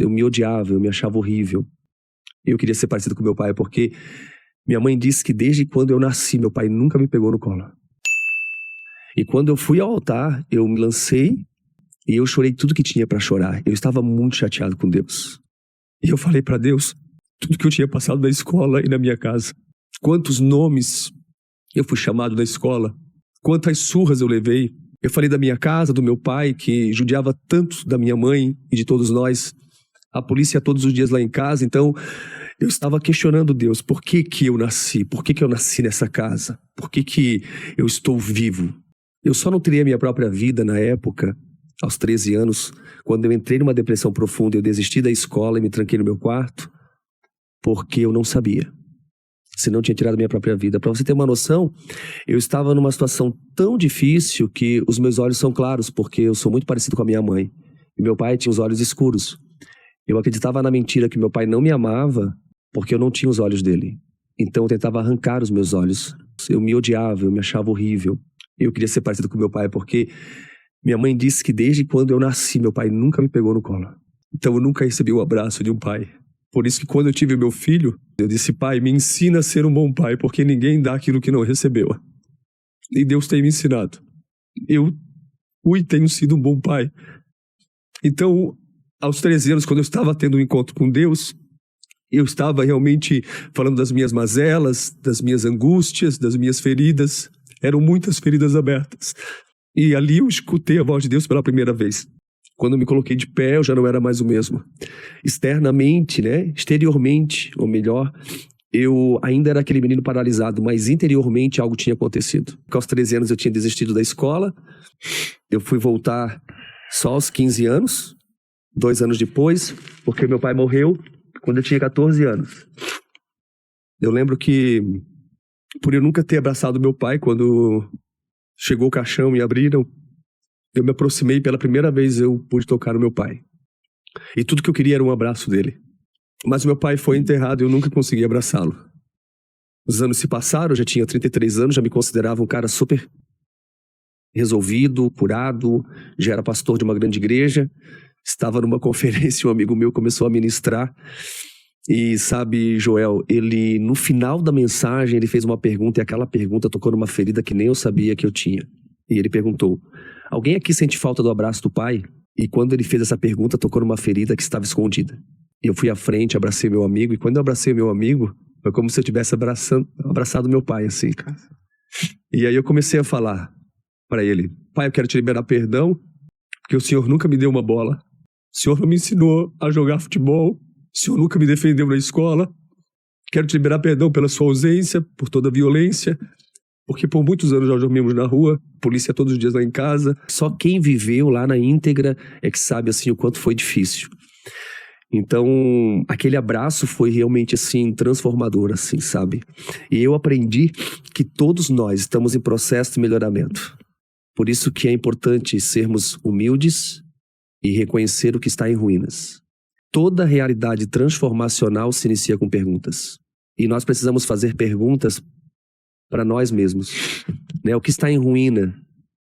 Eu me odiava, eu me achava horrível. Eu queria ser parecido com meu pai, porque minha mãe disse que desde quando eu nasci, meu pai nunca me pegou no colo. E quando eu fui ao altar, eu me lancei e eu chorei tudo que tinha para chorar. Eu estava muito chateado com Deus. E eu falei para Deus tudo que eu tinha passado na escola e na minha casa. Quantos nomes eu fui chamado na escola. Quantas surras eu levei. Eu falei da minha casa, do meu pai, que judiava tanto da minha mãe e de todos nós. A polícia todos os dias lá em casa. Então, eu estava questionando Deus. Por que que eu nasci? Por que que eu nasci nessa casa? Por que que eu estou vivo? Eu só não teria minha própria vida na época, aos 13 anos, quando eu entrei numa depressão profunda, eu desisti da escola e me tranquei no meu quarto, porque eu não sabia. Se não tinha tirado minha própria vida. Para você ter uma noção, eu estava numa situação tão difícil que os meus olhos são claros, porque eu sou muito parecido com a minha mãe. E meu pai tinha os olhos escuros. Eu acreditava na mentira que meu pai não me amava, porque eu não tinha os olhos dele. Então eu tentava arrancar os meus olhos. Eu me odiava, eu me achava horrível. Eu queria ser parecido com meu pai, porque minha mãe disse que desde quando eu nasci, meu pai nunca me pegou no colo. Então eu nunca recebi o abraço de um pai. Por isso que quando eu tive meu filho, eu disse: pai, me ensina a ser um bom pai, porque ninguém dá aquilo que não recebeu. E Deus tem me ensinado. Eu tenho sido um bom pai. Então, aos 13 anos, quando eu estava tendo um encontro com Deus, eu estava realmente falando das minhas mazelas, das minhas angústias, das minhas feridas. Eram muitas feridas abertas. E ali eu escutei a voz de Deus pela primeira vez. Quando eu me coloquei de pé, eu já não era mais o mesmo. Externamente, né? Exteriormente, ou melhor, eu ainda era aquele menino paralisado, mas interiormente algo tinha acontecido. Porque aos 13 anos eu tinha desistido da escola. Eu fui voltar só aos 15 anos, 2 anos depois, porque meu pai morreu quando eu tinha 14 anos. Eu lembro que, por eu nunca ter abraçado meu pai, quando chegou o caixão e abriram, eu me aproximei, pela primeira vez eu pude tocar no meu pai. E tudo que eu queria era um abraço dele. Mas meu pai foi enterrado e eu nunca consegui abraçá-lo. Os anos se passaram, eu já tinha 33 anos, já me considerava um cara super resolvido, curado, já era pastor de uma grande igreja. Estava numa conferência, um amigo meu começou a ministrar. E sabe, Joel, ele no final da mensagem, ele fez uma pergunta e aquela pergunta tocou numa ferida que nem eu sabia que eu tinha. E ele perguntou: alguém aqui sente falta do abraço do pai? E quando ele fez essa pergunta, tocou numa ferida que estava escondida. E eu fui à frente, abracei meu amigo, e quando eu abracei meu amigo, foi como se eu tivesse abraçado meu pai, assim. E aí eu comecei a falar para ele: pai, eu quero te liberar perdão, porque o senhor nunca me deu uma bola. O senhor não me ensinou a jogar futebol. O senhor nunca me defendeu na escola. Quero te liberar perdão pela sua ausência, por toda a violência. Porque por muitos anos nós dormimos na rua, polícia todos os dias lá em casa. Só quem viveu lá na íntegra é que sabe assim o quanto foi difícil. Então, aquele abraço foi realmente assim transformador, assim, sabe? E eu aprendi que todos nós estamos em processo de melhoramento. Por isso que é importante sermos humildes e reconhecer o que está em ruínas. Toda realidade transformacional se inicia com perguntas. E nós precisamos fazer perguntas para nós mesmos, né? O que está em ruína